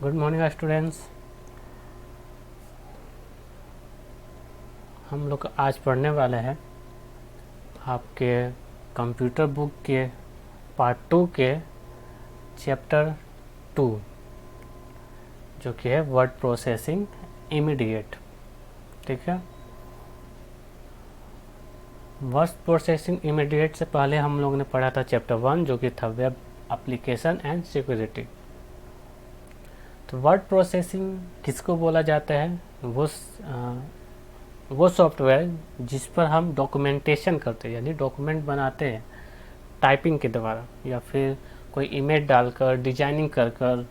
Good morning students. हम लोग आज पढ़ने वाले हैं आपके कंप्यूटर बुक के पार्ट 2 के चैप्टर 2, जो कि है वर्ड प्रोसेसिंग इमीडिएट। ठीक है, वर्ड प्रोसेसिंग इमीडिएट से पहले हम लोग ने पढ़ा था चैप्टर 1, जो कि था वेब एप्लीकेशन एंड सिक्योरिटी। तो वर्ड प्रोसेसिंग किसको बोला जाता है? वो सॉफ्टवेयर जिस पर हम डॉक्यूमेंटेशन करते हैं, यानी डॉक्यूमेंट बनाते हैं टाइपिंग के द्वारा, या फिर कोई इमेज डालकर, डिजाइनिंग कर कर,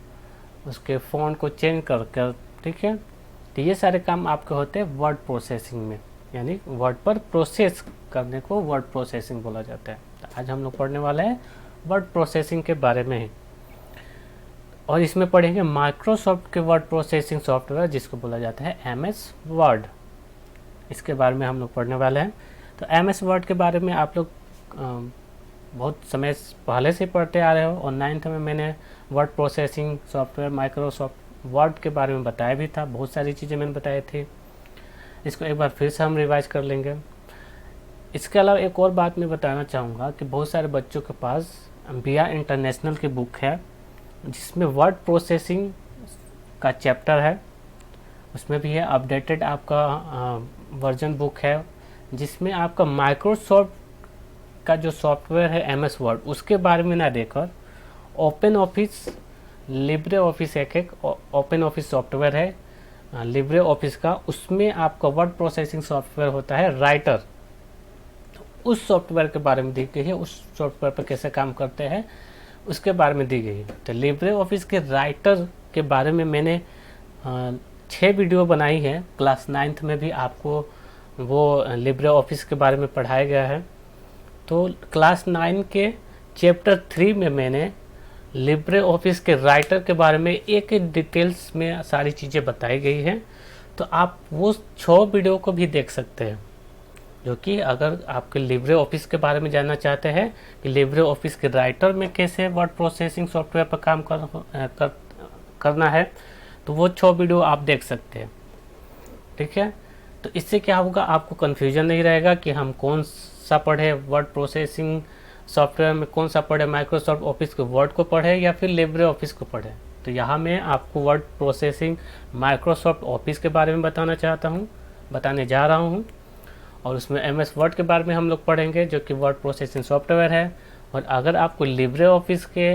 उसके फ़ॉन्ट को चेंज कर कर। ठीक है, तो ये सारे काम आपके होते हैं वर्ड प्रोसेसिंग में, यानी वर्ड पर प्रोसेस करने को वर्ड प्रोसेसिंग बोला जाता है। तो आज हम लोग पढ़ने वाले हैं वर्ड प्रोसेसिंग के बारे में ही, और इसमें पढ़ेंगे माइक्रोसॉफ्ट के वर्ड प्रोसेसिंग सॉफ्टवेयर जिसको बोला जाता है MS वर्ड। इसके बारे में हम लोग पढ़ने वाले हैं। तो MS वर्ड के बारे में आप लोग बहुत समय पहले से पढ़ते आ रहे हो, और 9th में मैंने word processing software Microsoft word के बारे में बताया भी था। बहुत सारी चीज़ें मैंने बताई थी, इसको एक बार फिर से हम रिवाइज कर लेंगे। इसके अलावा एक और बात मैं बताना चाहूँगा कि बहुत सारे बच्चों के पास BR इंटरनेशनल की बुक है, जिसमें वर्ड प्रोसेसिंग का चैप्टर है। उसमें भी है अपडेटेड आपका वर्जन बुक है, जिसमें आपका माइक्रोसॉफ्ट का जो सॉफ्टवेयर है MS वर्ड, उसके बारे में ना देकर ओपन ऑफिस, लिब्रे ऑफिस, एक ओपन ऑफिस सॉफ्टवेयर है लिब्रे ऑफिस का, उसमें आपका वर्ड प्रोसेसिंग सॉफ्टवेयर होता है राइटर। उस सॉफ्टवेयर के बारे में दी गई है, उस सॉफ्टवेयर पर कैसे काम करते हैं उसके बारे में दी गई है। तो लिब्रे ऑफिस के राइटर के बारे में मैंने 6 वीडियो बनाई है। क्लास 9th में भी आपको वो लिब्रे ऑफिस के बारे में पढ़ाया गया है। तो क्लास 9 के चैप्टर 3 में मैंने लिब्रे ऑफिस के राइटर के बारे में एक एक डिटेल्स में सारी चीज़ें बताई गई हैं। तो आप वो 6 वीडियो को भी देख सकते हैं, जो कि अगर आपके लिब्रे ऑफिस के बारे में जानना चाहते हैं कि लिब्रे ऑफिस के राइटर में कैसे वर्ड प्रोसेसिंग सॉफ्टवेयर पर काम करना है, तो वो 6 वीडियो आप देख सकते हैं। ठीक है, तो इससे क्या होगा, आपको कन्फ्यूजन नहीं रहेगा कि हम कौन सा पढ़े, वर्ड प्रोसेसिंग सॉफ्टवेयर में कौन सा पढ़े, माइक्रोसॉफ्ट ऑफिस के वर्ड को पढ़े या फिर लिब्रे ऑफिस को पढ़े। तो यहाँ मैं आपको वर्ड प्रोसेसिंग माइक्रोसॉफ्ट ऑफिस के बारे में बताने जा रहा हूँ, और उसमें MS वर्ड के बारे में हम लोग पढ़ेंगे, जो कि वर्ड प्रोसेसिंग सॉफ्टवेयर है। और अगर आपको लिब्रे ऑफिस के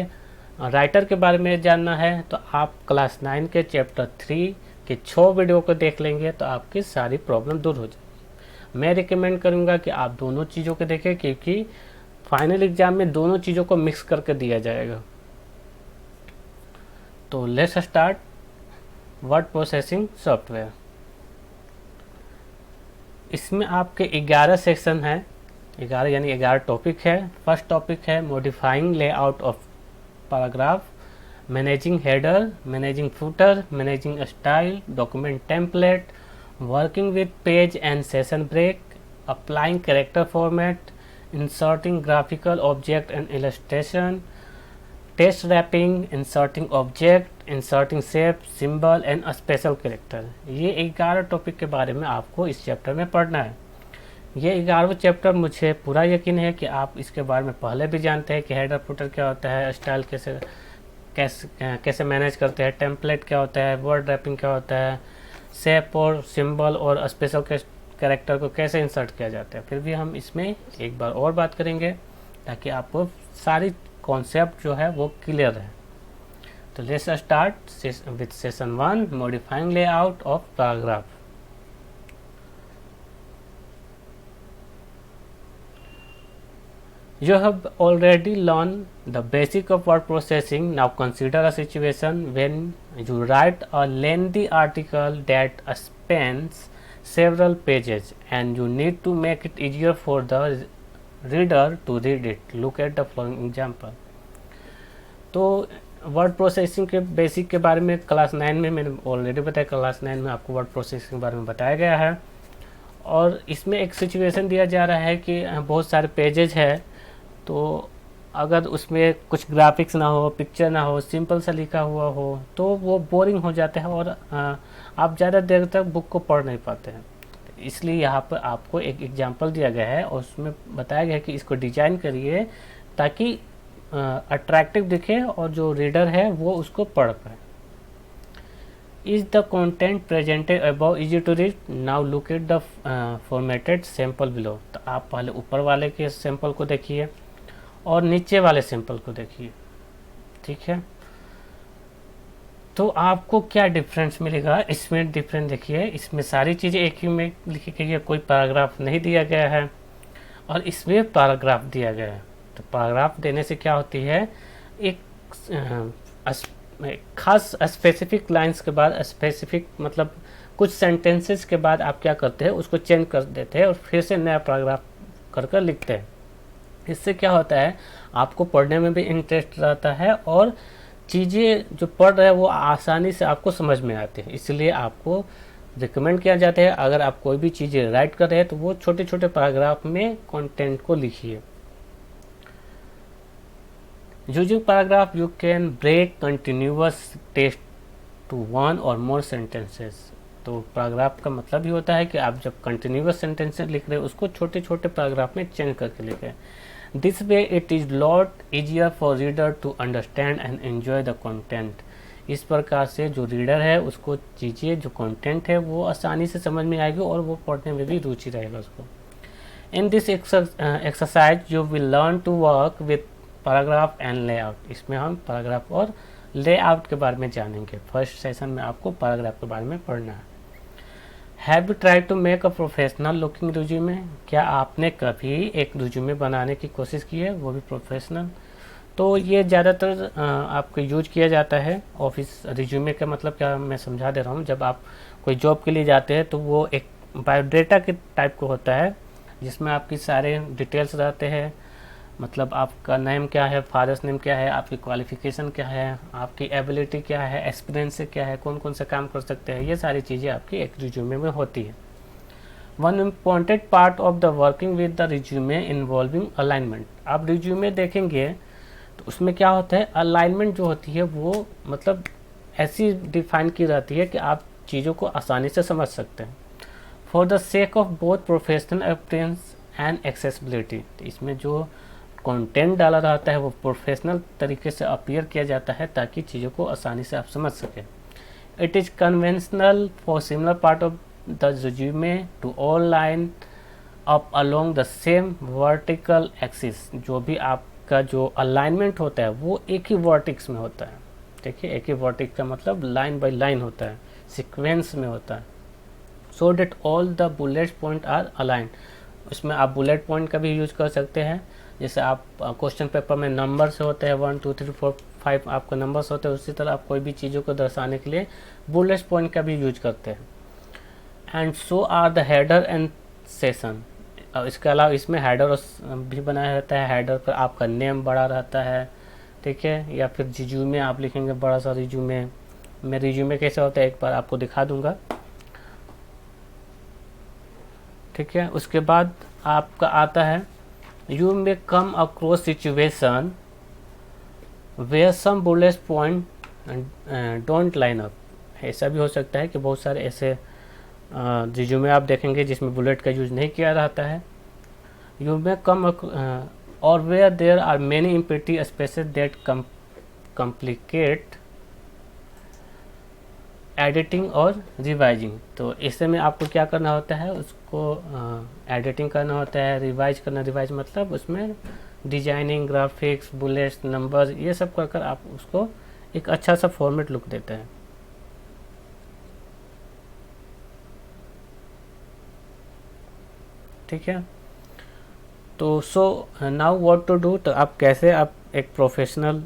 राइटर के बारे में जानना है, तो आप क्लास 9 के चैप्टर 3 के 6 वीडियो को देख लेंगे, तो आपकी सारी प्रॉब्लम दूर हो जाएगी। मैं रिकमेंड करूंगा कि आप दोनों चीज़ों को देखें, क्योंकि फाइनल एग्जाम में दोनों चीज़ों को मिक्स करके दिया जाएगा। तो let's start word processing software. इसमें आपके 11 सेक्शन है, 11 यानी 11 टॉपिक है। फर्स्ट टॉपिक है modifying layout of paragraph, managing header, managing footer, managing style, document template, working with page and session break, applying character format, inserting graphical object and illustration, test wrapping, inserting object, inserting shape, symbol and special character. ये 11 topic के बारे में आपको इस chapter में पढ़ना है। ये 11वां चैप्टर मुझे पूरा यकीन है कि आप इसके बारे में पहले भी जानते हैं कि हेडर फुटर क्या होता है, स्टाइल कैसे मैनेज करते हैं, टेम्पलेट क्या होता है, वर्ड रैपिंग क्या होता है, शेप और सिंबल और स्पेशल कैरेक्टर को कैसे इंसर्ट किया जाता है। फिर भी हम इसमें एक बार और बात करेंगे, ताकि आपको सारी कॉन्सेप्ट जो है वो क्लियर है। तो let's start with session 1, modifying layout of paragraph. You have already learned the basic of word processing. Now consider a situation when you write a lengthy article that spans several pages and you need to make it easier for the reader to read it. Look at the following example. तो word processing के basic के बारे में class 9 में मैंने already बताया। Class 9 में आपको वर्ड प्रोसेसिंग के बारे में बताया गया है, और इसमें एक सिचुएशन दिया जा रहा है कि बहुत सारे पेजेज है, तो अगर उसमें कुछ ग्राफिक्स ना हो, पिक्चर ना हो, सिंपल सा लिखा हुआ हो, तो वो बोरिंग हो जाता है और आप ज़्यादा देर तक बुक को पढ़ नहीं पाते हैं। इसलिए यहाँ पर आपको एक एग्जांपल दिया गया है और उसमें बताया गया है कि इसको डिजाइन करिए ताकि अट्रैक्टिव दिखे और जो रीडर है वो उसको पढ़ पाए। Is the content presented above easy to read? Now look at the formatted sample below. तो आप पहले ऊपर वाले के सैंपल को देखिए और नीचे वाले सैंपल को देखिए, ठीक है। तो आपको क्या डिफरेंस मिलेगा इसमें? डिफरेंस देखिए, इसमें सारी चीज़ें एक ही में लिखी गई है, कोई पैराग्राफ नहीं दिया गया है और इसमें पैराग्राफ दिया गया है। तो पैराग्राफ देने से क्या होती है, एक खास स्पेसिफिक लाइंस के बाद स्पेसिफिक मतलब कुछ सेंटेंसेस के बाद आप क्या करते हैं, उसको चेंज कर देते हैं और फिर से नया पैराग्राफ कर लिखते हैं। इससे क्या होता है, आपको पढ़ने में भी इंटरेस्ट रहता है और चीज़ें जो पढ़ रहे हैं वो आसानी से आपको समझ में आती है। इसलिए आपको रिकमेंड किया जाता है, अगर आप कोई भी चीज़ें राइट कर रहे हैं तो वो छोटे छोटे पैराग्राफ में कंटेंट को लिखिए। Using paragraph you can break continuous text to one or more sentences. तो पैराग्राफ का मतलब ही होता है कि आप जब कंटिन्यूअस सेंटेंसेस लिख रहे हैं उसको छोटे छोटे पैराग्राफ में चेंज करके लिखें। This way it is lot easier for reader to understand and enjoy the content। इस प्रकार से जो रीडर है उसको चीज़ें जो कंटेंट है वो आसानी से समझ में आएगी और वो पढ़ने में भी रुचि रहेगा उसको। In this exercise you will learn to work with paragraph and layout. इसमें हम पैराग्राफ और लेआउट के बारे में जानेंगे। फर्स्ट सेशन में आपको पैराग्राफ के बारे में पढ़ना है। Have you try to make a professional looking resume? क्या आपने कभी एक रिज्यूमे बनाने की कोशिश की है, वो भी प्रोफेशनल? तो ये ज़्यादातर आपको यूज किया जाता है ऑफिस। रिज्यूमे का मतलब क्या मैं समझा दे रहा हूँ। जब आप कोई जॉब के लिए जाते हैं तो वो एक बायोडाटा के टाइप का होता है जिसमें आपकी सारे डिटेल्स रहते हैं, मतलब आपका नेम क्या है, फादर्स नेम क्या है, आपकी क्वालिफिकेशन क्या है, आपकी एबिलिटी क्या है, एक्सपीरियंस से क्या है, कौन कौन से काम कर सकते हैं, ये सारी चीज़ें आपकी एक रिज्यूमे में होती है। One important part of the working with the resume involving alignment. आप रिज्यूमे देखेंगे तो उसमें क्या होता है, अलाइनमेंट जो होती है वो मतलब ऐसी डिफाइन की जाती है कि आप चीज़ों को आसानी से समझ सकते हैं। For the sake of both professional appearance and accessibility. इसमें जो कंटेंट डाला रहता है वो प्रोफेशनल तरीके से अपीयर किया जाता है ताकि चीज़ों को आसानी से आप समझ सकें। It is conventional for similar part of the resume to all line up along the same vertical axis. जो भी आपका जो अलाइनमेंट होता है वो एक ही वर्टिक्स में होता है। देखिए, एक ही वर्टिक्स का मतलब लाइन बाय लाइन होता है, सिक्वेंस में होता है। So that all the bullet point are aligned. उसमें आप बुलेट पॉइंट का भी यूज कर सकते हैं। जैसे आप क्वेश्चन पेपर में नंबर से होते हैं 1 2 3 4 5 आपका नंबर्स होते हैं, उसी तरह आप कोई भी चीज़ों को दर्शाने के लिए बुलेट पॉइंट का भी यूज करते हैं। And so are the header and session. इसके अलावा इसमें हेडर भी बनाया रहता है। हेडर पर आपका नेम बड़ा रहता है, ठीक है, या फिर रिज्यूमे आप लिखेंगे बड़ा सा रिज्यूमे। मैं रिज्यूमे कैसे होता है एक बार आपको दिखा दूंगा, ठीक है। उसके बाद आपका आता है you may come across situation where some bullet point don't line up। ऐसा भी हो सकता है कि बहुत सारे ऐसे रिज्यूमे आप देखेंगे जिसमें बुलेट का यूज नहीं किया रहता है। you may come or where there are many empty spaces that complicate editing और रिवाइजिंग। तो ऐसे में आपको क्या करना होता है, उसको एडिटिंग करना होता है, रिवाइज करना। रिवाइज मतलब उसमें डिजाइनिंग, ग्राफिक्स, बुलेट्स, नंबर, ये सब कर कर आप उसको एक अच्छा सा फॉर्मेट लुक देते हैं। ठीक है, तो so now what to do. तो आप कैसे आप एक प्रोफेशनल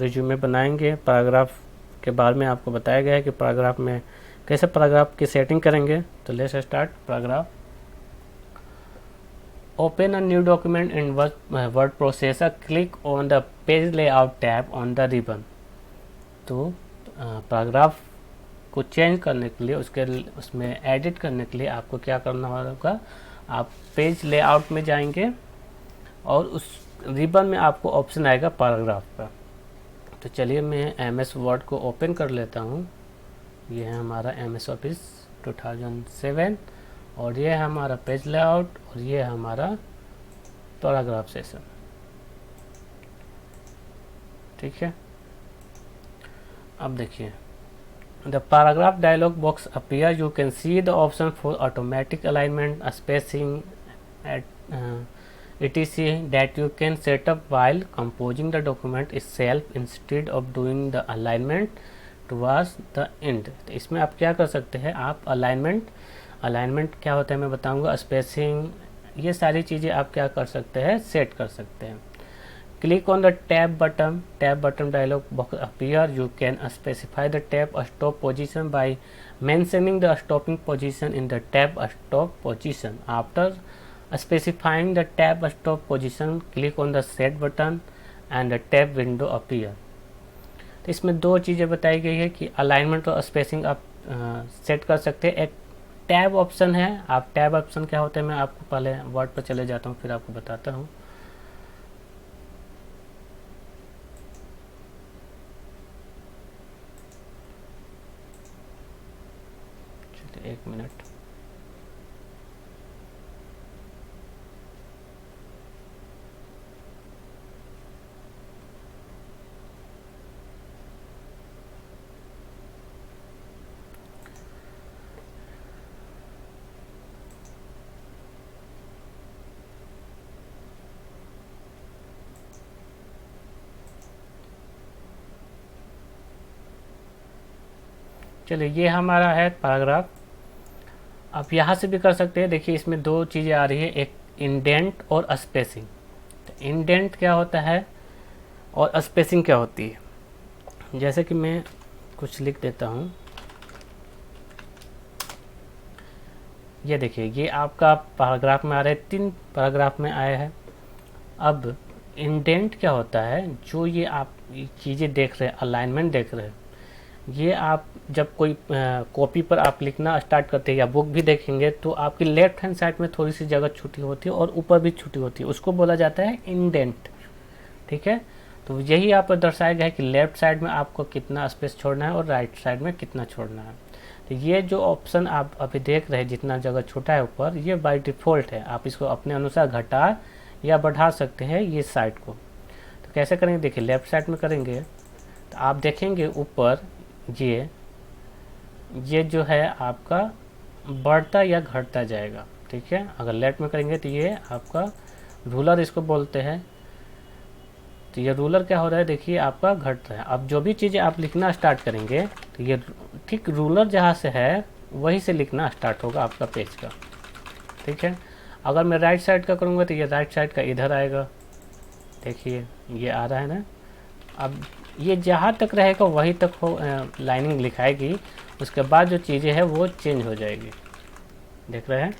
रिज्यूमे बनाएंगे। पैराग्राफ के बारे में आपको बताया गया है कि पैराग्राफ में कैसे पैराग्राफ की सेटिंग करेंगे। तो let's start. Paragraph, open a new document in word processor, click on the page layout tab on the ribbon. तो पैराग्राफ को चेंज करने के लिए, उसमें एडिट करने के लिए आपको क्या करना होगा, आप पेज लेआउट में जाएंगे और उस रिबन में आपको ऑप्शन आएगा पैराग्राफ का। तो चलिए मैं MS वर्ड को ओपन कर लेता हूँ। ये है हमारा MS ऑफिस 2007 और ये है हमारा पेज लेआउट और ये है हमारा पैराग्राफ सेशन। ठीक है, अब देखिए the paragraph dialog box appear, you can see the option for automatic alignment, spacing etc that you can set up while composing the document itself instead of doing the alignment towards the end। तो इसमें आप क्या कर सकते हैं, आप alignment क्या होता है मैं बताऊंगा, स्पेसिंग, ये सारी चीज़ें आप क्या कर सकते हैं, सेट कर सकते हैं। Click on the tab button dialog box appear, you can specify the tab stop position by mentioning the stopping position in the tab stop position. After specifying the tab stop position, click on the set button and the tab window appear। तो इसमें दो चीज़ें बताई गई है कि alignment और spacing आप सेट कर सकते हैं। एक टैब ऑप्शन है, आप टैब ऑप्शन क्या होता है मैं आपको पहले वर्ड पर चले जाता हूँ फिर आपको बताता हूँ। चलिए 1 मिनट। चलिए ये हमारा है पैराग्राफ। आप यहाँ से भी कर सकते हैं। देखिए इसमें दो चीज़ें आ रही है, एक इंडेंट और स्पेसिंग। तो इंडेंट क्या होता है और स्पेसिंग क्या होती है, जैसे कि मैं कुछ लिख देता हूँ। ये देखिए ये आपका पैराग्राफ में आ रहा है, 3 पैराग्राफ में आया है। अब इंडेंट क्या होता है, जो ये आप चीज़ें देख रहे हैं, अलाइनमेंट देख रहे हैं, ये आप जब कोई कॉपी पर आप लिखना स्टार्ट करते हैं या बुक भी देखेंगे तो आपकी लेफ्ट हैंड साइड में थोड़ी सी जगह छुटी होती है और ऊपर भी छुटी होती है, उसको बोला जाता है इंडेंट। ठीक है, तो यही आप दर्शाया गया है कि लेफ्ट साइड में आपको कितना स्पेस छोड़ना है और राइट साइड में कितना छोड़ना है। तो ये जो ऑप्शन आप अभी देख रहे हैं, जितना जगह छोटा है ऊपर, ये बाय डिफ़ॉल्ट है। आप इसको अपने अनुसार घटा या बढ़ा सकते हैं ये साइड को। तो कैसे करेंगे, देखिए लेफ्ट साइड में करेंगे तो आप देखेंगे ऊपर ये जो है आपका बढ़ता या घटता जाएगा। ठीक है, अगर लेफ्ट में करेंगे तो ये आपका रूलर इसको बोलते हैं। तो ये रूलर क्या हो रहा है, देखिए आपका घट रहा है। अब जो भी चीज़ें आप लिखना स्टार्ट करेंगे तो ये ठीक रूलर जहाँ से है वहीं से लिखना स्टार्ट होगा आपका पेज का। ठीक है, अगर मैं राइट साइड का करूँगा तो ये राइट साइड का इधर आएगा। देखिए ये आ रहा है ना। अब ये जहाँ तक रहेगा वहीं तक हो लाइनिंग लिखाएगी, उसके बाद जो चीज़ें हैं वो चेंज हो जाएगी। देख रहे हैं।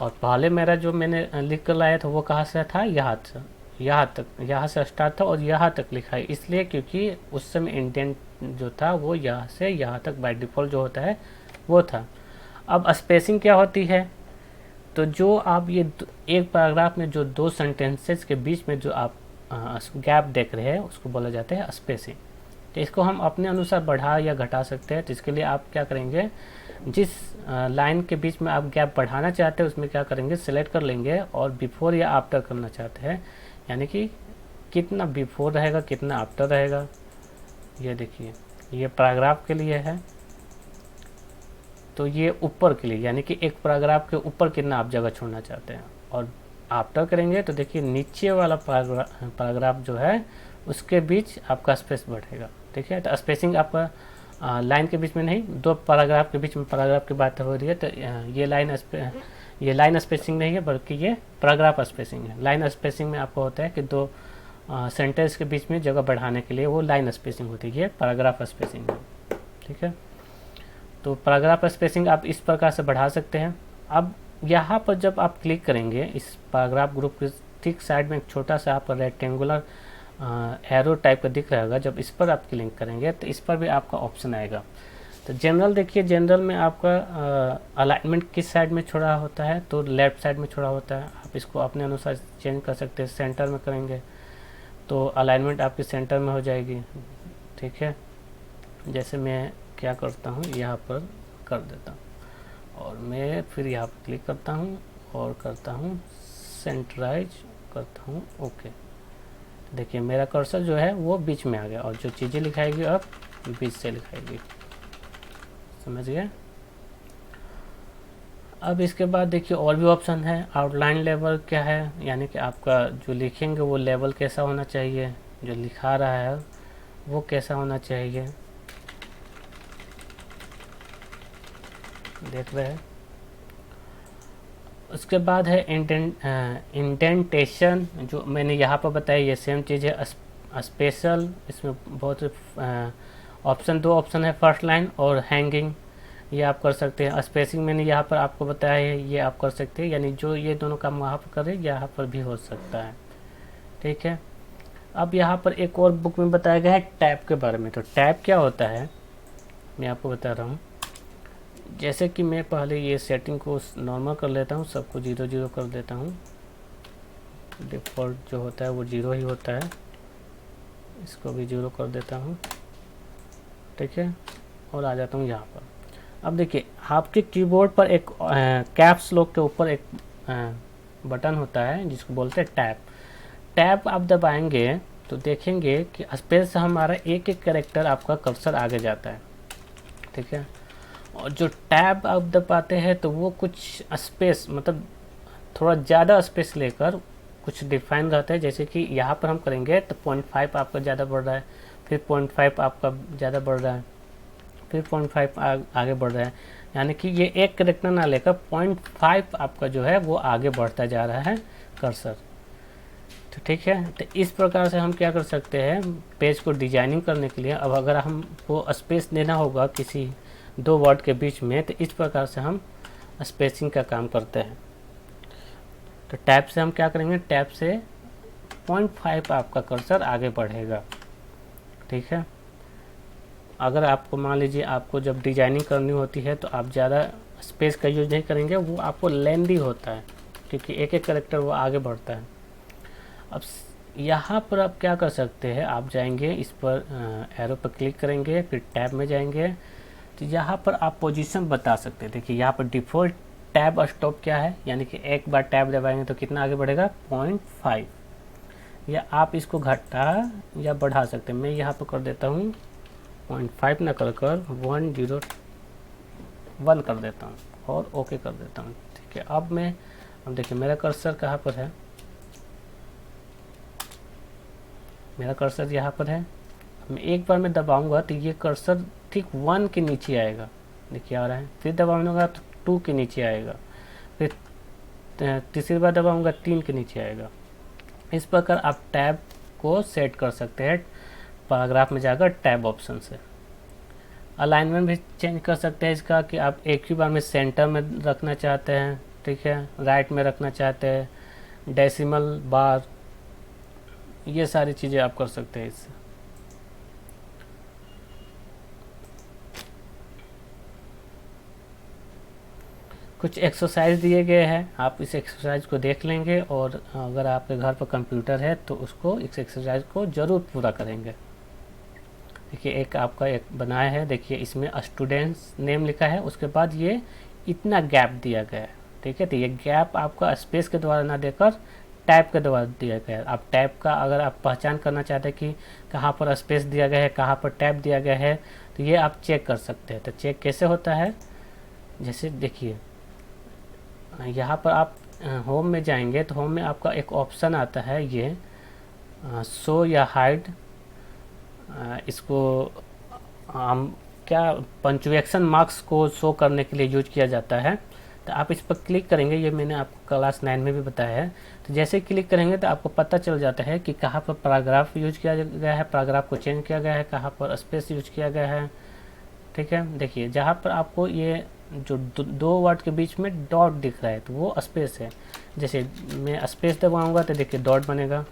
और पहले मेरा जो मैंने लिख कर लाया था वो कहाँ से था, यहाँ से स्टार्ट था और यहाँ तक लिखा है, इसलिए क्योंकि उस समय इंडेंट जो था वो यहाँ से यहाँ तक बाय डिफ़ॉल्ट जो होता है वो था। अब स्पेसिंग क्या होती है, तो जो आप ये एक पैराग्राफ में जो 2 सेंटेंसेस के बीच में जो आप गैप देख रहे हैं उसको बोला जाता है स्पेसिंग। तो इसको हम अपने अनुसार बढ़ा या घटा सकते हैं। तो इसके लिए आप क्या करेंगे, जिस लाइन के बीच में आप गैप बढ़ाना चाहते हैं उसमें क्या करेंगे, सेलेक्ट कर लेंगे और बिफोर या आफ्टर करना चाहते हैं, यानी कि कितना बिफोर रहेगा कितना आफ्टर रहेगा। ये देखिए ये पैराग्राफ के लिए है, तो ये ऊपर के लिए यानी कि एक पैराग्राफ के ऊपर कितना आप जगह छोड़ना चाहते हैं। और आफ्टर करेंगे तो देखिए नीचे वाला पैराग्राफ जो है उसके बीच आपका स्पेस बढ़ेगा। ठीक है, तो स्पेसिंग आपका लाइन के बीच में नहीं, 2 पैराग्राफ के बीच में पैराग्राफ की बात हो रही है। तो ये लाइन स्पेसिंग नहीं है बल्कि ये पैराग्राफ स्पेसिंग है। लाइन स्पेसिंग में आपको होता है कि 2 सेंटेंस के बीच में जगह बढ़ाने के लिए वो लाइन स्पेसिंग होती है, ये पैराग्राफ स्पेसिंग है। ठीक है, तो पैराग्राफ स्पेसिंग आप इस प्रकार से बढ़ा सकते हैं। अब यहाँ पर जब आप क्लिक करेंगे इस पैराग्राफ ग्रुप के ठीक साइड में एक छोटा सा आपका रेक्टेंगुलर एरो टाइप का दिख रहा होगा, जब इस पर आप क्लिक करेंगे तो इस पर भी आपका ऑप्शन आएगा। तो तो जनरल देखिए, जनरल में आपका अलाइनमेंट किस साइड में छोड़ा होता है, तो लेफ़्ट साइड में छोड़ा होता है। आप इसको अपने अनुसार चेंज कर सकते हैं। सेंटर में करेंगे तो अलाइनमेंट आपकी सेंटर में हो जाएगी, ठीक है। जैसे मैं क्या करता हूँ, यहाँ पर कर देता हूँ और मैं फिर यहाँ पर क्लिक करता हूँ और करता हूँ सेंटराइज, करता हूँ ओके। देखिए मेरा कर्सर जो है वो बीच में आ गया और जो चीज़ें लिखाएगी अब बीच से लिखाएगी, समझ गए। अब इसके बाद देखिए और भी ऑप्शन है। आउटलाइन लेवल क्या है, यानी कि आपका जो लिखेंगे वो लेवल कैसा होना चाहिए, जो लिखा रहा है वो कैसा होना चाहिए, देख रहे हैं। उसके बाद है इंडेंटेशन, जो मैंने यहाँ पर बताया ये सेम चीज़ है। स्पेशल, इसमें बहुत ऑप्शन, दो ऑप्शन है, फर्स्ट लाइन और हैंगिंग, ये आप कर सकते हैं। स्पेसिंग मैंने यहाँ पर आपको बताया है, ये आप कर सकते हैं, यानी जो ये दोनों काम वहाँ पर करें यहाँ पर भी हो सकता है, ठीक है। अब यहाँ पर एक और बुक में बताया गया है टैब के बारे में। तो टैब क्या होता है मैं आपको बता रहा हूँ। जैसे कि मैं पहले ये सेटिंग को नॉर्मल कर लेता हूँ, सबको 0 कर देता हूँ। डिफ़ॉल्ट जो होता है वो 0 ही होता है, इसको भी 0 कर देता हूँ, ठीक है। और आ जाता हूँ यहाँ पर। अब देखिए आपके कीबोर्ड पर एक कैप्स लॉक के ऊपर एक बटन होता है जिसको बोलते हैं टैब। टैब आप दबाएंगे तो देखेंगे कि स्पेस से हमारा एक एक कैरेक्टर आपका कर्सर आगे जाता है, ठीक है। और जो टैब आप दबाते हैं तो वो कुछ स्पेस, मतलब थोड़ा ज़्यादा स्पेस लेकर कुछ डिफाइन रहता है। जैसे कि यहाँ पर हम करेंगे तो 0.5 आपका ज़्यादा बढ़ रहा है, फिर 0.5 आपका ज़्यादा बढ़ रहा है, फिर 0.5 आगे बढ़ रहा है, यानी कि ये एक कैरेक्टर ना लेकर 0.5 आपका जो है वो आगे बढ़ता जा रहा है कर्सर, तो ठीक है। तो इस प्रकार से हम क्या कर सकते हैं, पेज को डिजाइनिंग करने के लिए। अब अगर हमको स्पेस देना होगा किसी दो वर्ड के बीच में, तो इस प्रकार से हम स्पेसिंग का काम करते हैं। तो टैब से हम क्या करेंगे, टैब से 0.5 आपका कर्सर आगे बढ़ेगा, ठीक है। अगर आपको मान लीजिए आपको जब डिजाइनिंग करनी होती है तो आप ज़्यादा स्पेस का यूज नहीं करेंगे, वो आपको लेंदी होता है क्योंकि एक एक कैरेक्टर वो आगे बढ़ता है। अब यहाँ पर आप क्या कर सकते हैं, आप जाएंगे इस पर एरो पर क्लिक करेंगे, फिर टैब में जाएंगे, तो यहाँ पर आप पोजीशन बता सकते हैं। देखिए यहाँ पर डिफ़ॉल्ट टैब स्टॉप क्या है, यानी कि एक बार टैब दबाएंगे तो कितना आगे बढ़ेगा, 0.5, या आप इसको घटा या बढ़ा सकते हैं। मैं यहाँ पर कर देता हूँ 0.5 ना कर 101 कर देता हूँ और ओके कर देता हूँ, ठीक है। अब देखिए मेरा कर्सर कहाँ पर है, मेरा कर्सर यहाँ पर है। मैं एक बार मैं दबाऊंगा तो ये कर्सर ठीक 1 के नीचे आएगा, देखिए आ रहा है। फिर दबाऊंगा तो 2 के नीचे आएगा, फिर तीसरी बार दबाऊंगा 3 के नीचे आएगा। इस प्रकार आप टैब को सेट कर सकते हैं पैराग्राफ में जाकर टैब ऑप्शन से। अलाइनमेंट भी चेंज कर सकते हैं इसका, कि आप एक ही बार में सेंटर में रखना चाहते हैं, ठीक है, राइट में रखना चाहते हैं, डेसिमल बार, ये सारी चीज़ें आप कर सकते हैं इससे। कुछ एक्सरसाइज दिए गए हैं, आप इस एक्सरसाइज को देख लेंगे और अगर आपके घर पर कंप्यूटर है तो उसको इस एक्सरसाइज को ज़रूर पूरा करेंगे। देखिए एक आपका एक बनाया है, देखिए इसमें स्टूडेंट्स नेम लिखा है, उसके बाद ये इतना गैप दिया गया है, ठीक है। तो ये गैप आपका स्पेस के द्वारा ना देकर टैब के द्वारा दिया गया है। आप टैब का अगर आप पहचान करना चाहते हैं कि कहाँ पर स्पेस दिया गया है, कहाँ पर टैब दिया गया है, तो ये आप चेक कर सकते हैं। तो चेक कैसे होता है, जैसे देखिए यहाँ पर आप होम में जाएंगे तो होम में आपका एक ऑप्शन आता है, ये शो या हाइड, इसको हम क्या पंचुएशन मार्क्स को शो करने के लिए यूज किया जाता है। तो आप इस पर क्लिक करेंगे, ये मैंने आपको क्लास 9 में भी बताया है। तो जैसे क्लिक करेंगे तो आपको पता चल जाता है कि कहाँ पर पैराग्राफ यूज किया गया है, पैराग्राफ को चेंज किया गया है, कहाँ पर स्पेस यूज किया गया है, ठीक है। देखिए जहाँ पर आपको ये जो दो वर्ड के बीच में डॉट दिख रहा है तो वो स्पेस है। जैसे मैं स्पेस दबाऊंगा तो देखिए डॉट बनेगा,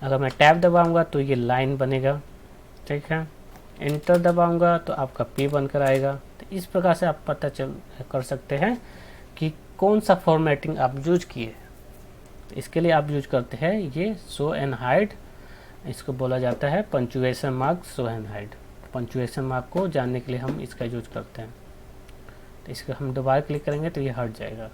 अगर मैं टैब दबाऊंगा तो ये लाइन बनेगा, ठीक है। एंटर दबाऊंगा तो आपका P बनकर आएगा। तो इस प्रकार से आप पता कर सकते हैं कि कौन सा फॉर्मेटिंग आप यूज किए। तो इसके लिए आप यूज करते हैं ये शो एंड हाइड, इसको बोला जाता है punctuation mark show and hide. Punctuation mark को जानने के लिए हम इसका यूज करते हैं। तो इसको हम दोबारा क्लिक करेंगे तो ये हट जाएगा।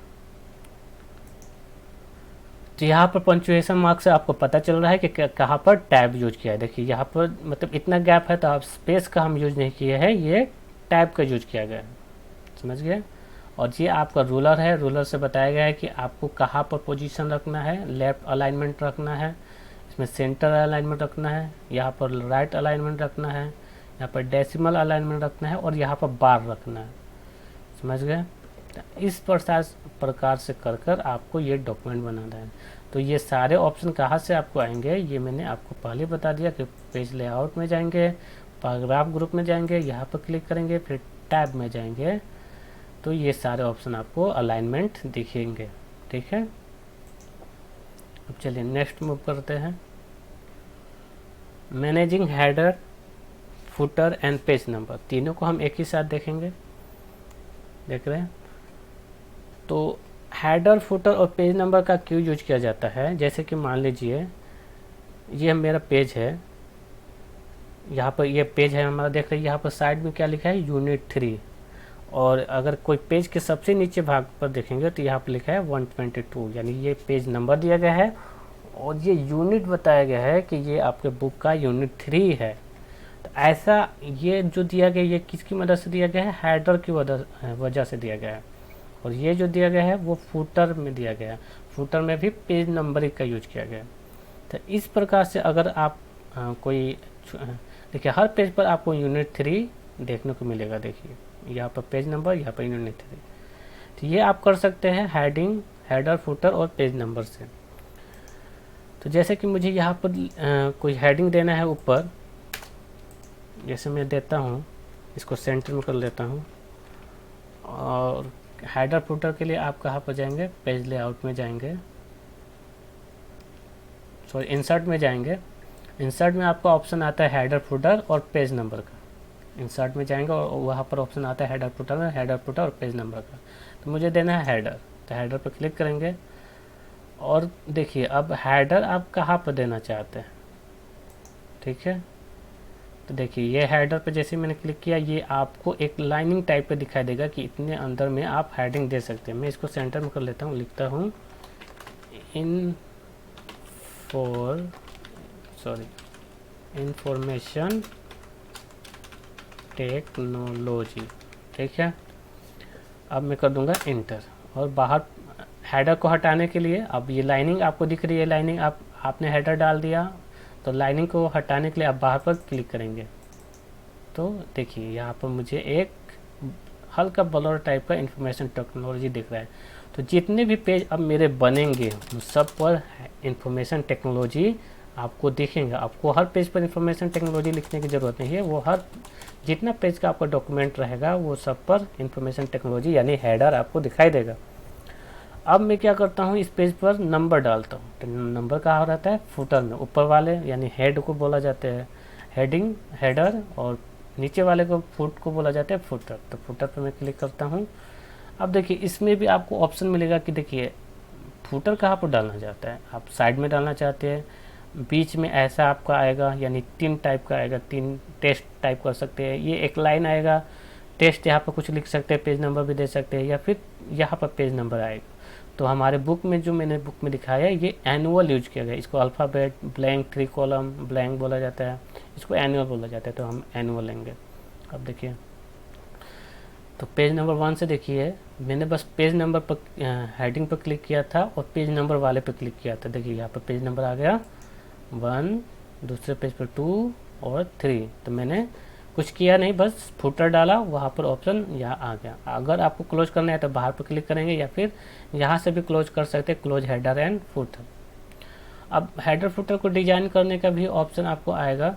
तो यहाँ पर पंचुएशन मार्क से आपको पता चल रहा है कि कहाँ पर टैब यूज किया है। देखिए यहाँ पर मतलब इतना गैप है तो आप स्पेस का हम यूज नहीं किए हैं, ये टैब का यूज किया गया है, समझ गए। और ये आपका रूलर है, रूलर से बताया गया है कि आपको कहाँ पर पोजीशन रखना है, लेफ्ट अलाइनमेंट रखना है, इसमें सेंटर अलाइनमेंट रखना है, यहाँ पर राइट अलाइनमेंट रखना है, यहाँ पर डेसिमल अलाइनमेंट रखना है और यहाँ पर बार रखना है, समझ गए। इस प्रकार से कर आपको ये डॉक्यूमेंट बनाना है। तो ये सारे ऑप्शन कहाँ से आपको आएंगे, ये मैंने आपको पहले बता दिया कि पेज लेआउट में जाएंगे, पैराग्राफ ग्रुप में जाएंगे, यहाँ पर क्लिक करेंगे, फिर टैब में जाएंगे, तो ये सारे ऑप्शन आपको अलाइनमेंट दिखेंगे, ठीक है। अब चलिए नेक्स्ट मूव करते हैं। Managing header, footer and page number, तीनों को हम एक ही साथ देखेंगे, देख रहे हैं। तो हेडर, फुटर और पेज नंबर का क्यों यूज किया जाता है, जैसे कि मान लीजिए ये मेरा पेज है, यहाँ पर ये पेज है हमारा, देख रहे हैं यहाँ पर साइड में क्या लिखा है, यूनिट 3। और अगर कोई पेज के सबसे नीचे भाग पर देखेंगे तो यहाँ पर लिखा है 122, यानी ये पेज नंबर दिया गया है और ये यूनिट बताया गया है कि ये आपके बुक का यूनिट 3 है। तो ऐसा ये जो दिया गया ये किसकी मदद से दिया गया है, हेडर की वजह से दिया गया है। और ये जो दिया गया है वो फुटर में दिया गया है, फुटर में भी पेज नंबर का यूज किया गया है। तो इस प्रकार से अगर आप कोई देखिए हर पेज पर आपको यूनिट 3 देखने को मिलेगा, देखिए यहाँ पर पेज नंबर, यहाँ पर यूनिट 3। तो ये आप कर सकते हैं हेडिंग, हेडर, फुटर और पेज नंबर से। तो जैसे कि मुझे यहाँ पर कोई हेडिंग देना है ऊपर, जैसे मैं देता हूँ, इसको सेंटर में कर लेता हूँ। और हेडर फुटर के लिए आप कहाँ पर जाएंगे, पेज लेआउट में जाएंगे, सॉरी इंसर्ट में जाएंगे। इंसर्ट में आपका ऑप्शन आता है हेडर फुटर और पेज नंबर का। इंसर्ट में जाएंगे और वहाँ पर ऑप्शन आता है हेडर फुटर और पेज नंबर का। तो मुझे देना है हेडर, तो हेडर पर क्लिक करेंगे। और देखिए अब हेडर आप कहाँ पर देना चाहते हैं, ठीक है। तो देखिए ये हेडर पे जैसे मैंने क्लिक किया, ये आपको एक लाइनिंग टाइप पे दिखाई देगा कि इतने अंदर में आप हेडिंग दे सकते हैं। मैं इसको सेंटर में कर लेता हूँ, लिखता हूँ इंफॉर्मेशन टेक्नोलॉजी, ठीक है। अब मैं कर दूंगा इंटर। और बाहर हेडर को हटाने के लिए, अब ये लाइनिंग आपको दिख रही है, लाइनिंग आपने हेडर डाल दिया, तो लाइनिंग को हटाने के लिए आप बाहर पर क्लिक करेंगे। तो देखिए यहाँ पर मुझे एक हल्का ब्लर टाइप का इंफॉर्मेशन टेक्नोलॉजी दिख रहा है। तो जितने भी पेज अब मेरे बनेंगे सब पर इंफॉर्मेशन टेक्नोलॉजी आपको दिखेंगे। आपको हर पेज पर इंफॉर्मेशन टेक्नोलॉजी लिखने की ज़रूरत नहीं है, वो हर जितना पेज का आपका डॉक्यूमेंट रहेगा वो सब पर इंफॉर्मेशन टेक्नोलॉजी यानी हेडर आपको दिखाई देगा। अब मैं क्या करता हूँ, इस पेज पर नंबर डालता हूँ। तो नंबर कहाँ रहता है, फुटर में, ऊपर वाले यानी हेड को बोला जाता है हेडिंग, हेडर, और नीचे वाले को फुट को बोला जाता है फुटर। तो फुटर पर मैं क्लिक करता हूँ। अब देखिए इसमें भी आपको ऑप्शन मिलेगा कि देखिए फुटर कहाँ पर डालना चाहता है, आप साइड में डालना चाहते हैं, बीच में ऐसा आपका आएगा यानी 3 टाइप का आएगा, 3 टेक्स्ट टाइप कर सकते हैं, ये एक लाइन आएगा टेक्स्ट, यहाँ पर कुछ लिख सकते हैं, पेज नंबर भी दे सकते हैं, या फिर यहाँ पर पेज नंबर आएगा। तो हमारे बुक में जो मैंने बुक में दिखाया है ये एनुअल यूज किया गया, इसको अल्फ़ाबेट ब्लैंक 3 कॉलम ब्लैंक बोला जाता है, इसको एनुअल बोला जाता है, तो हम एनुअल लेंगे। अब देखिए तो पेज नंबर 1 से देखिए मैंने बस पेज नंबर पर हेडिंग पर क्लिक किया था और पेज नंबर वाले पर क्लिक किया था। देखिए यहाँ पर पेज नंबर आ गया 1, दूसरे पेज पर 2 और 3। तो मैंने कुछ किया नहीं, बस फुटर डाला, वहाँ पर ऑप्शन यहाँ आ गया। अगर आपको क्लोज करना है तो बाहर पर क्लिक करेंगे या फिर यहाँ से भी क्लोज कर सकते हैं, क्लोज हेडर एंड फुटर। अब हेडर फुटर को डिजाइन करने का भी ऑप्शन आपको आएगा।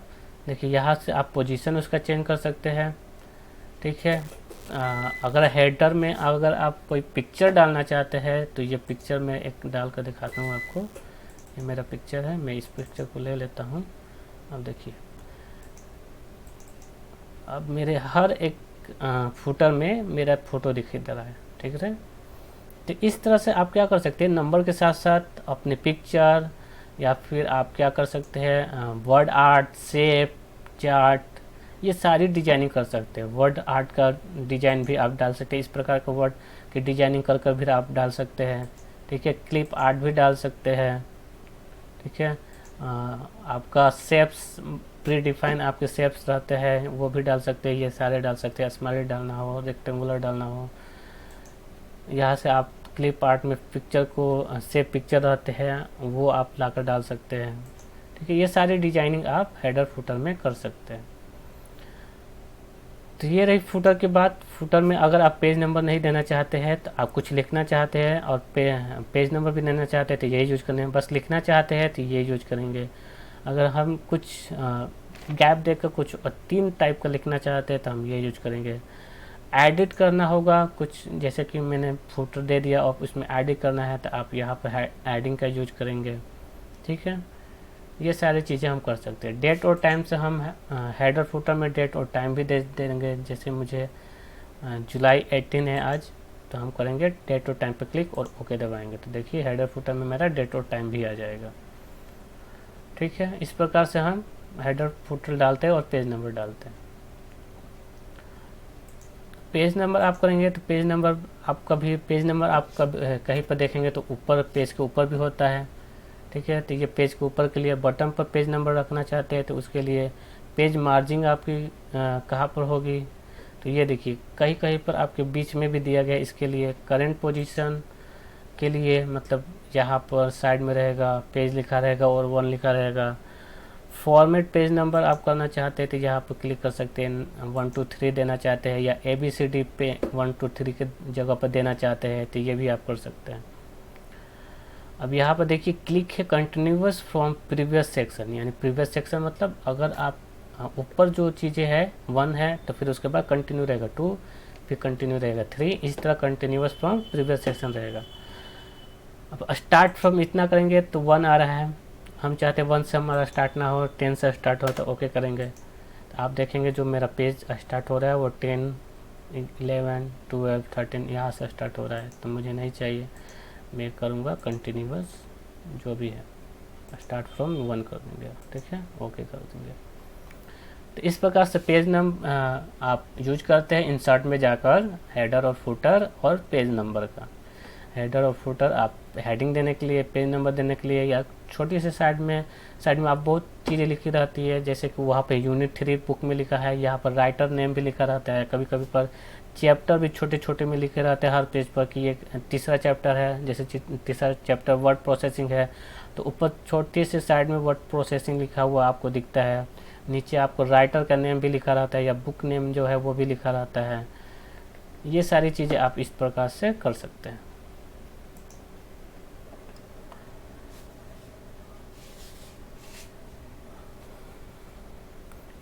देखिए यहाँ से आप पोजीशन उसका चेंज कर सकते हैं, ठीक है। अगर हेडर में अगर आप कोई पिक्चर डालना चाहते हैं तो ये पिक्चर मैं एक डाल कर दिखाता हूँ आपको। ये मेरा पिक्चर है, मैं इस पिक्चर को ले लेता हूँ। अब देखिए अब मेरे हर एक फुटर में मेरा फ़ोटो दिखाई दे रहा है, ठीक है। तो इस तरह से आप क्या कर सकते हैं, नंबर के साथ साथ अपने पिक्चर, या फिर आप क्या कर सकते हैं, वर्ड आर्ट, शेप, चार्ट, ये सारी डिजाइनिंग कर सकते हैं। वर्ड आर्ट का डिजाइन भी आप डाल सकते हैं, इस प्रकार का वर्ड की डिजाइनिंग कर कर भी आप डाल सकते हैं, ठीक है। क्लिप आर्ट भी डाल सकते हैं, ठीक है। आपका शेप्स प्री डिफाइन आपके शेप्स रहते हैं, वो भी डाल सकते हैं, ये सारे डाल सकते हैं। स्माइली डालना हो, रेक्टेंगुलर डालना हो, यहाँ से आप क्लिप आर्ट में पिक्चर को शेप पिक्चर रहते हैं वो आप लाकर डाल सकते हैं, ठीक है। ये सारी डिजाइनिंग आप हेडर फुटर में कर सकते हैं। तो ये रही फुटर के बाद। फुटर में अगर आप पेज नंबर नहीं देना चाहते हैं, तो आप कुछ लिखना चाहते हैं और पेज नंबर भी देना चाहते हैं तो यही यूज करना है। बस लिखना चाहते हैं तो ये यूज करेंगे। अगर हम कुछ गैप देकर कुछ 3 टाइप का लिखना चाहते हैं तो हम ये यूज करेंगे। एडिट करना होगा कुछ, जैसे कि मैंने फुटर दे दिया और उसमें एडिट करना है तो आप यहाँ पर एडिंग का यूज करेंगे, ठीक है। ये सारी चीज़ें हम कर सकते हैं। डेट और टाइम से हम हेडर फुटर में डेट और टाइम भी दे देंगे। जैसे मुझे जुलाई 18 है आज, तो हम करेंगे डेट और टाइम पर क्लिक और ओके दबाएंगे, तो देखिए हेडर फुटर में मेरा डेट और टाइम भी आ जाएगा, ठीक है। इस प्रकार से हम हेडर फुटर डालते हैं और पेज नंबर डालते हैं। पेज नंबर आप करेंगे तो पेज नंबर आपका कहीं पर देखेंगे तो ऊपर, पेज के ऊपर भी होता है, ठीक है। तो ये पेज के ऊपर के लिए बटन पर पेज नंबर रखना चाहते हैं तो उसके लिए पेज मार्जिंग आपकी कहाँ पर होगी, तो ये देखिए कहीं कहीं पर आपके बीच में भी दिया गया। इसके लिए करंट पोजीशन के लिए मतलब यहाँ पर साइड में रहेगा, पेज लिखा रहेगा और 1 लिखा रहेगा। फॉर्मेट पेज नंबर आप करना चाहते हैं तो यहाँ पर क्लिक कर सकते हैं। 1 2 3 देना चाहते हैं या ABCD पे 1 2 3 के जगह पर देना चाहते हैं तो ये भी आप कर सकते हैं। अब यहाँ पर देखिए क्लिक है कंटिन्यूअस फ्रॉम प्रीवियस सेक्शन, यानी प्रीवियस सेक्शन मतलब अगर आप ऊपर जो चीज़ें हैं 1 है तो फिर उसके बाद कंटिन्यू रहेगा 2, फिर कंटिन्यू रहेगा 3, इस तरह कंटिन्यूअस फ्रॉम प्रीवियस सेक्शन रहेगा। अब स्टार्ट फ्रॉम इतना करेंगे तो 1 आ रहा है, हम चाहते हैं 1 से हमारा स्टार्ट ना हो, 10 से स्टार्ट हो तो ओके करेंगे। तो आप देखेंगे जो मेरा पेज स्टार्ट हो रहा है वो 10 11 12 13 यहाँ से स्टार्ट हो रहा है, तो मुझे नहीं चाहिए। मैं करूँगा कंटिन्यूअस जो भी है, स्टार्ट फ्रॉम 1 कर देंगे, ठीक है, ओके कर देंगे। तो इस प्रकार से पेज आप यूज करते हैं इंसर्ट में जाकर हेडर और फुटर और पेज नंबर का। हेडर और फुटर आप हेडिंग देने के लिए, पेज नंबर देने के लिए, या छोटी सी साइड में आप बहुत चीज़ें लिखी रहती है, जैसे कि वहाँ पे यूनिट 3 बुक में लिखा है, यहाँ पर राइटर नेम भी लिखा रहता है। कभी कभी पर चैप्टर भी छोटे छोटे में लिखे रहते हैं हर पेज पर कि ये तीसरा चैप्टर है, जैसे तीसरा चैप्टर वर्ड प्रोसेसिंग है तो ऊपर छोटी सी साइड में वर्ड प्रोसेसिंग लिखा हुआ आपको दिखता है। नीचे आपको राइटर का नेम भी लिखा रहता है या बुक नेम जो है वो भी लिखा रहता है। ये सारी चीज़ें आप इस प्रकार से कर सकते हैं।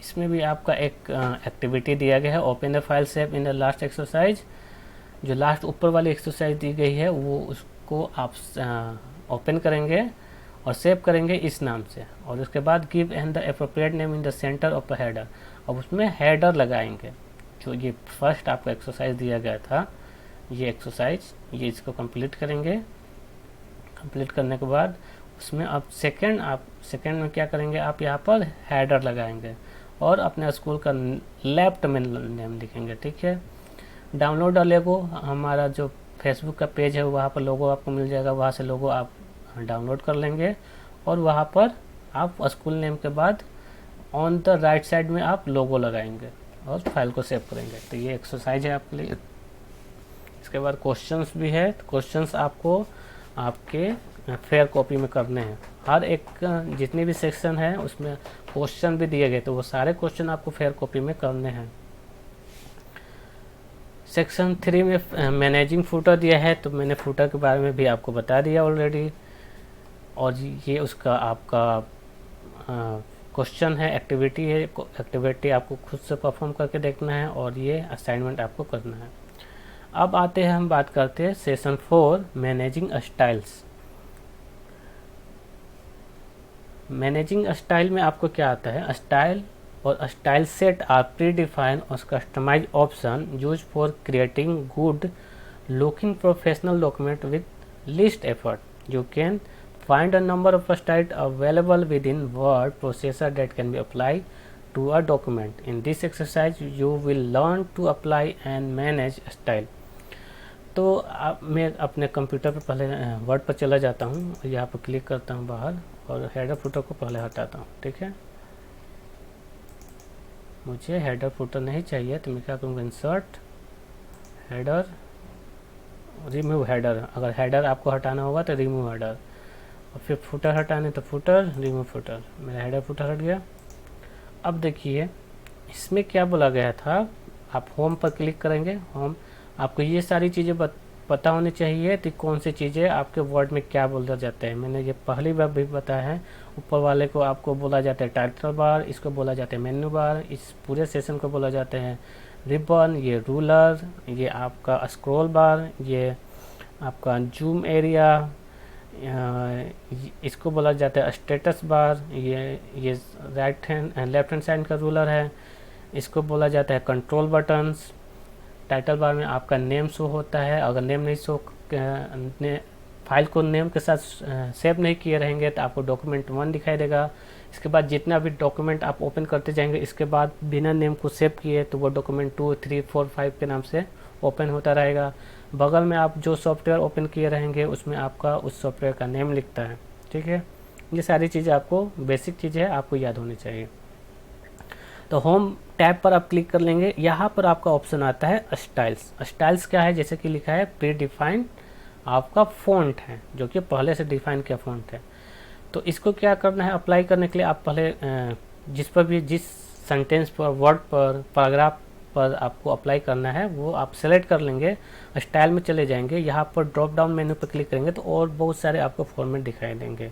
इसमें भी आपका एक एक्टिविटी दिया गया है, open the file save in the last exercise. जो लास्ट ऊपर वाली एक्सरसाइज दी गई है वो उसको आप ओपन करेंगे और सेव करेंगे इस नाम से, और उसके बाद give and the appropriate name in the centre of the header. अब उसमें हेडर लगाएंगे। जो ये फर्स्ट आपको एक्सरसाइज दिया गया था, ये एक्सरसाइज, ये इसको कंप्लीट करेंगे। कंप्लीट करने के बाद उसमें आप सेकंड में क्या करेंगे, आप यहाँ पर हेडर लगाएंगे और अपने स्कूल का लेफ्ट में नेम लिखेंगे, ठीक है। डाउनलोड और लोगो, हमारा जो फेसबुक का पेज है वहाँ पर लोगो आपको मिल जाएगा, वहाँ से लोगो आप डाउनलोड कर लेंगे और वहाँ पर आप स्कूल नेम के बाद ऑन द राइट साइड में आप लोगो लगाएंगे और फाइल को सेव करेंगे। तो ये एक्सरसाइज है आपके लिए। इसके बाद क्वेश्चंस भी है, तो क्वेश्चंस आपको आपके फेयर कॉपी में करने हैं। हर एक जितनी भी सेक्शन है उसमें क्वेश्चन भी दिए गए, तो वो सारे क्वेश्चन आपको फेयर कॉपी में करने हैं। सेक्शन 3 में मैनेजिंग फुटर दिया है, तो मैंने फुटर के बारे में भी आपको बता दिया ऑलरेडी, और ये उसका आपका क्वेश्चन है, एक्टिविटी है। एक्टिविटी आपको खुद से परफॉर्म करके देखना है और ये असाइनमेंट आपको करना है। अब आते हैं, हम बात करते हैं session 4 managing styles. Managing style में आपको क्या आता है, स्टाइल और style set are pre define और customise option use for creating good looking professional document with least effort. You can find a number of styles available within word processor that can be applied to a document. In this exercise, you will learn to apply and manage style. तो मैं अपने computer पर पहले word पर चला जाता हूँ, यहाँ पर क्लिक करता हूँ बाहर और हेडर फुटर को पहले हटाता हूँ। ठीक है, मुझे हेडर फुटर नहीं चाहिए तो मैं क्या करूँगा, इंसर्ट हेडर, रिमूव हेडर। अगर हेडर आपको हटाना होगा तो रिमूव हेडर, और फिर फुटर हटाने तो फुटर, रिमूव फुटर। मेरा हेडर फुटर हट गया। अब देखिए इसमें क्या बोला गया था, आप होम पर क्लिक करेंगे। होम, आपको ये सारी चीज़ें पता होनी चाहिए कि कौन सी चीज़ें आपके वर्ड में क्या बोला जाता है। मैंने ये पहली बार भी बताया है। ऊपर वाले को आपको बोला जाता है टाइटल बार, इसको बोला जाता है मेन्यू बार, इस पूरे सेशन को बोला जाता है रिबन, ये रूलर, ये आपका स्क्रॉल बार, ये आपका जूम एरिया, इसको बोला जाता है स्टेटस बार, ये right hand left hand side का रूलर है, इसको बोला जाता है कंट्रोल बटन्स। टाइटल बार में आपका नेम शो होता है। अगर नेम नहीं शो, फाइल को नेम के साथ सेव नहीं किए रहेंगे तो आपको डॉक्यूमेंट 1 दिखाई देगा। इसके बाद जितना भी डॉक्यूमेंट आप ओपन करते जाएंगे, इसके बाद बिना नेम को सेव किए तो वो डॉक्यूमेंट 2, 3, 4, 5 के नाम से ओपन होता रहेगा। बगल में आप जो सॉफ्टवेयर ओपन किए रहेंगे उसमें आपका उस सॉफ्टवेयर का नेम लिखता है। ठीक है, ये सारी चीज़ें आपको बेसिक चीज़ें आपको याद होनी चाहिए। तो होम टैब पर आप क्लिक कर लेंगे। यहाँ पर आपका ऑप्शन आता है स्टाइल्स। स्टाइल्स क्या है, जैसे कि लिखा है प्री डिफाइंड आपका फ़ॉन्ट है, जो कि पहले से डिफाइन किया फ़ॉन्ट है। तो इसको क्या करना है, अप्लाई करने के लिए आप पहले जिस सेंटेंस पर, वर्ड पर, पैराग्राफ पर आपको अप्लाई करना है वो आप सेलेक्ट कर लेंगे। स्टाइल में चले जाएंगे, यहाँ पर ड्रॉप डाउन मेन्यू पर क्लिक करेंगे तो और बहुत सारे आपको फॉर्मेट दिखाई देंगे।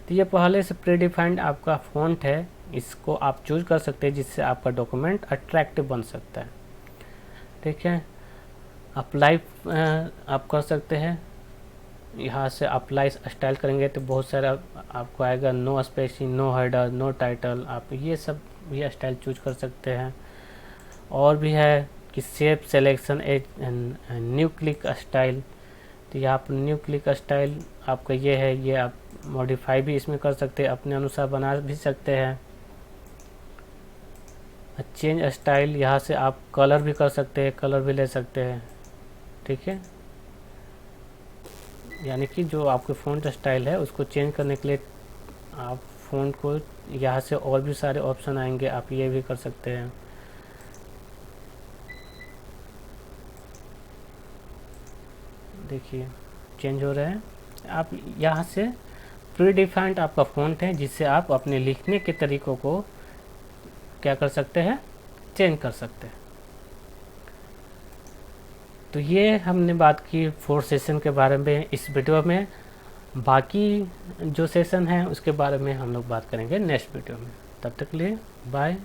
तो ये पहले से प्री डिफाइंड आपका फ़ॉन्ट है, इसको आप चूज कर सकते हैं जिससे आपका डॉक्यूमेंट अट्रैक्टिव बन सकता है। ठीक है, अप्लाई आप कर सकते हैं। यहाँ से अप्लाई स्टाइल करेंगे तो बहुत सारा आपको आएगा, no spacing, no header, no title, आप ये सब भी स्टाइल चूज कर सकते हैं। और भी है कि save selection a new click style, तो यहाँ पर न्यू क्लिक स्टाइल आपका ये है, ये आप मॉडिफाई भी इसमें कर सकते हैं, अपने अनुसार बना भी सकते हैं। चेंज स्टाइल, यहाँ से आप कलर भी कर सकते हैं, कलर भी ले सकते हैं। ठीक है, यानी कि जो आपके फ़ॉन्ट स्टाइल है उसको चेंज करने के लिए आप फ़ॉन्ट को, यहाँ से और भी सारे ऑप्शन आएंगे, आप ये भी कर सकते हैं। देखिए चेंज हो रहा है। आप यहाँ से प्री डिफाइंड आपका फ़ॉन्ट है जिससे आप अपने लिखने के तरीक़ों को क्या कर सकते हैं, चेंज कर सकते हैं। तो ये हमने बात की 4 सेशन के बारे में। इस वीडियो में बाकी जो सेशन है उसके बारे में हम लोग बात करेंगे नेक्स्ट वीडियो में। तब तक के लिए बाय।